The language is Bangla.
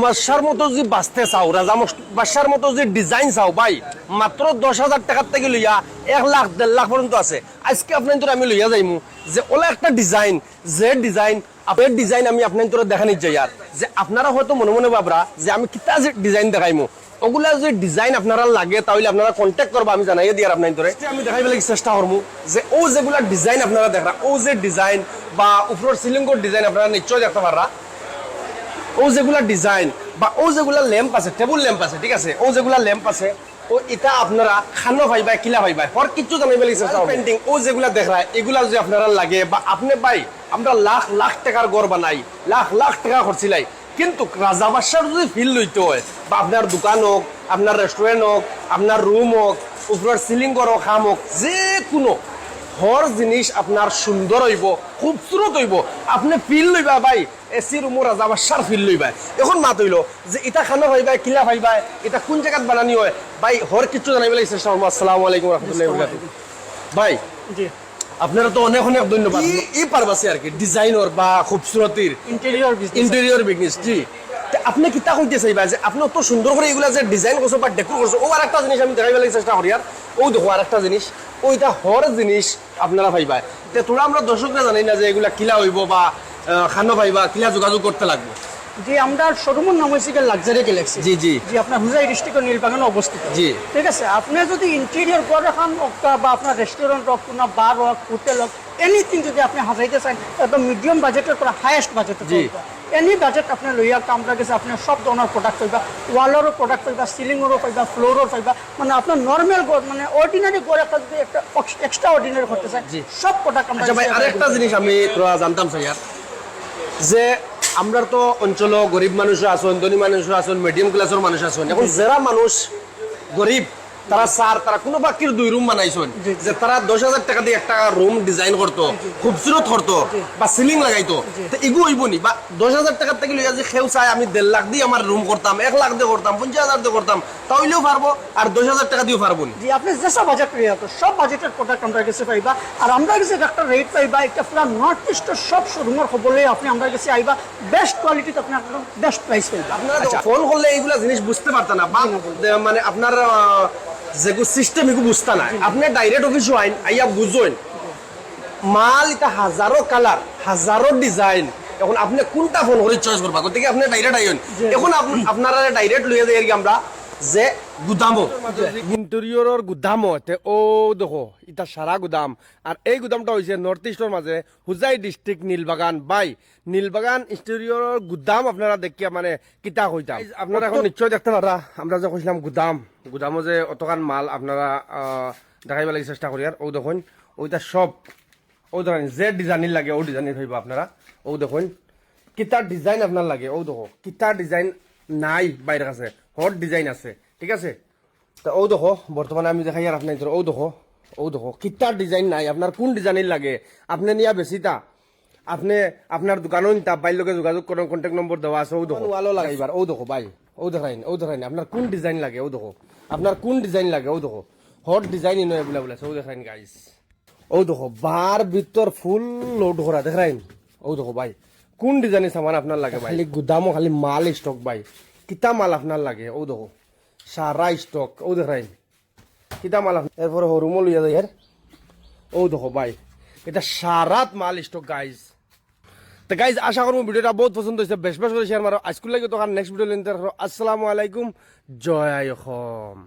বাদশার মতো যদি বাঁচতে চাও, রাজা বাদশার মতো যদি ডিজাইন চাও ভাই, মাত্র 10,000 টাকার থেকে লইয়া 1 লাখ 1.5 লাখ পর্যন্ত আছে। আজকে আপনার আমি লইয়া যাইমু যে ওলা একটা ডিজাইন, যে ডিজাইন আপনার ডিজাইন আমি আপনার দেখা নিতে যাই। আর যে আপনারা হয়তো মনে মনে ভাবরা যে আমি কিতা যে ডিজাইন দেখাইমু, ওগুলা যদি ডিজাইন আপনারা লাগে তাহলে আপনারা কন্ট্যাক্ট করবা, আমি জানাই দিই। আর আপনার আমি দেখাই বেলা চেষ্টা করবো যে ও যেগুলা ডিজাইন আপনারা দেখরা, ও যে ডিজাইন বা উপরের সিলিংর ডিজাইন আপনারা নিশ্চয় দেখতে পাররা। ও যেগুলা ডিজাইন বা ও যেগুলা ল্যাম্প আছে, টেবুল ল্যাম্প আছে, ঠিক আছে, ও যেগুলা ল্যাম্প আছে, ও এটা আপনারা খানো ভাইবা কিলা ভাইবা হর কিছু জানাইবে লাগছে। পেন্টিং ও যেগুলা দেখরা, এগুলা যদি আপনারা লাগে বা আপনি ভাই আমরা লাখ লাখ টাকার ঘর বানাই, লাখ লাখ টাকা খরচিলাই, কিন্তু রাজা বাদশার যদি ফিল লইতে হয় বা আপনার দোকান হোক, আপনার রেস্টুরেন্ট হোক, আপনার রুম হোক, উপরের সিলিং করো খাম হোক, যে কোনো হর জিনিস আপনার সুন্দর হইব, খুবসুরত হইব, আপনি ফিল লইবা ভাই এসি রুমো রাজা বাদশার ফিল লইবা। এখন মাত হইল যে এটা খানো ভাইবা কিলা ভাইবা, এটা কোন জায়গাত বানানি হয় ভাই, হর কিছু জানাইবে লাগছে। আসসালামু আলাইকুম রাহমাতুল্লাহি ওয়া বারাকাতুহু। ভাই জি আপনারা তো অনেক অনেক ধন্যবাদ। এই পারবাসে আর কি ডিজাইনর বা খুবসুরতির ইন্টেরিয়র বিজনেস। জি, আপনি কিতা কইতে চাইবা যে আপনি অত সুন্দর করে এগুলা যে ডিজাইন করছো বা ডেকোর করছো, ও আর একটা জিনিস আমি দেখাইবার লাগি চেষ্টা করি। আর ও দেখো আর একটা জিনিস, ওইটা হর জিনিস আপনারা পাইবা। তে তোরা আমরা দর্শকরা জানি না যে এগুলা কিলা হইব বা খানো পাইবা কিলা যোগাযোগ করতে লাগবে। জি, আমরা শোরুমের নাম হয়েছে লাক্সারি গ্যালাক্সি। জি জি জি, আপনার হুজাই ডিস্ট্রিক্টের নীলবাগানে অবস্থিত। জি, ঠিক আছে, আপনি যদি ইন্টেরিয়র ঘর রাখান বা আপনার রেস্টুরেন্ট হোক, কোনো বার হোক, হোটেল হোক, এনিথিং যদি আপনি হাজাইতে চান, একদম মিডিয়াম বাজেটের পর হাইয়েস্ট বাজেট, এনি বাজেট আপনি লইয়া আমরা গেছে আপনি সব ধরনের প্রোডাক্ট পাইবা, ওয়ালেরও প্রোডাক্ট পাইবা, সিলিংয়েরও পাইবা, ফ্লোরও পাইবা। মানে আপনার নর্মাল ঘর মানে অর্ডিনারি ঘর একটা যদি একটা এক্সট্রা অর্ডিনারি করতে চান, সব প্রোডাক্ট আমরা। আচ্ছা ভাই, আরেকটা জিনিস আমি তোরা জানতাম চাই আর যে আমরা তো অঞ্চল গরিব মানুষ আছেন, ধনী মানুষ আছেন, মিডিয়াম ক্লাসের মানুষ আছেন। এখন যারা মানুষ গরিব তারা স্যার তারা কোনো বাকির 2 রুম বানাইছেন, যে তারা 10,000 টাকা দিয়ে একটা রুম ডিজাইন করতো, খুবসুরত করতো বা সিলিং লাগাইতো, তো এগু হইব নি? বা 10,000 টাকার থেকে লইয়া যে খেউ চাই আমি 1.5 লাখ দিয়ে আমার রুম করতাম, 1 লাখ দিয়ে করতাম, 50,000 দিয়ে করতাম, তাহলেও পারবো, আর 10,000 টাকা দিয়েও পারবো নি? জি, আপনি যেসব বাজেট পেয়ে যাতো সব বাজেটের প্রোডাক্ট আমরা কাছে পাইবা। আর আমরা কাছে একটা রেট পাইবা, একটা পুরো নর্থ ইস্টের সব শোরুমের খবরে আপনি আমরা কাছে আইবা, বেস্ট কোয়ালিটিতে আপনি একদম বেস্ট প্রাইস পাইবা। আপনারা ফোন করলে এইগুলা জিনিস বুঝতে পারতেন না বা মানে আপনার যেগু সিস্টেম এগু বুঝতে না, আপনি ডাইরেক্ট অফিসে আইন আইয়া বুঝেন মাল এটা হাজারো কালার, হাজারো ডিজাইন। এখন আপনি কোনটা ফোন করে চয়েস করবা, গতিকে আপনি ডাইরেক্ট আইন। এখন আপনারা ডাইরেক্ট লইয়া যাই আর কি আমরা যে গুদামো, ইন্টেরিয়রের গুদামো, ও দেখো এটা সারা গুদাম। আর এই গুদামটা হয়েছে নর্থ ইস্টের মাঝে হুজাই ডিস্ট্রিক্ট নীলবাগান। বাই নীলবাগান ইন্টেরিয়রের গুদাম আপনারা দেখিয়া মানে কিতা কইতাম আপনারা এখন নিশ্চয় দেখতে পারা। আমরা যে কইছিলাম গুদামো যে অতখান মাল আপনারা দেখাইবার লাগি চেষ্টা করি। আর ও দেখুন ওইটা সব ও দেখেন যে ডিজাইন লাগে ও ডিজাইন হইব আপনারা। ও দেখুন কিতার ডিজাইন আপনার লাগে, ও দেখো কিতার ডিজাইন নাই বাইরের কাছে, হট ডিজাইন আছে, ঠিক আছে। তা ও দেখো বর্তমানে আমি দেখাই আর আপনার ও দেখো কিতার ডিজাইন নাই, আপনার কোন ডিজাইনের লাগে আপনি নিয়া বেশিটা আপনি আপনার দোকানও নিতা বাইর লোকে যোগাযোগ করেন, কন্ট্যাক্ট নম্বর দেওয়া আছে। ও দেখো ওয়ালও লাগাইবার, ও দেখো ভাই, ও দেখাইন আপনার কোন ডিজাইন লাগে, ও দেখো আপনার কোন ডিজাইন লাগে, ও দেখো হট ডিজাইন নয় বলে বলেছে। ও দেখাইন গাইস, ও দেখো বার ভিতর ফুল লোড করা দেখাইন। ও দেখো ভাই কোন ডিজাইনের সামান আপনার লাগে ভাই, খালি গুদামও খালি মাল স্টক ভাই, কিতা মাল আপনার লাগে। ও দেখো সারা স্টক, ও দেখাইন কিতা মাল। এরপরে হরুমও লইয়া যায়। ও দেখো ভাই এটা সারাত মাল স্টক গাইজ। তো গাইজ আশা করবো ভিডিওটা বহুত পছন্দ হয়েছে, বেশ বেশ করে শেয়ার মারো। আজকুল লাগে তো নেক্সট ভিডিও লেনতে। আসসালামু আলাইকুম, জয় অসম।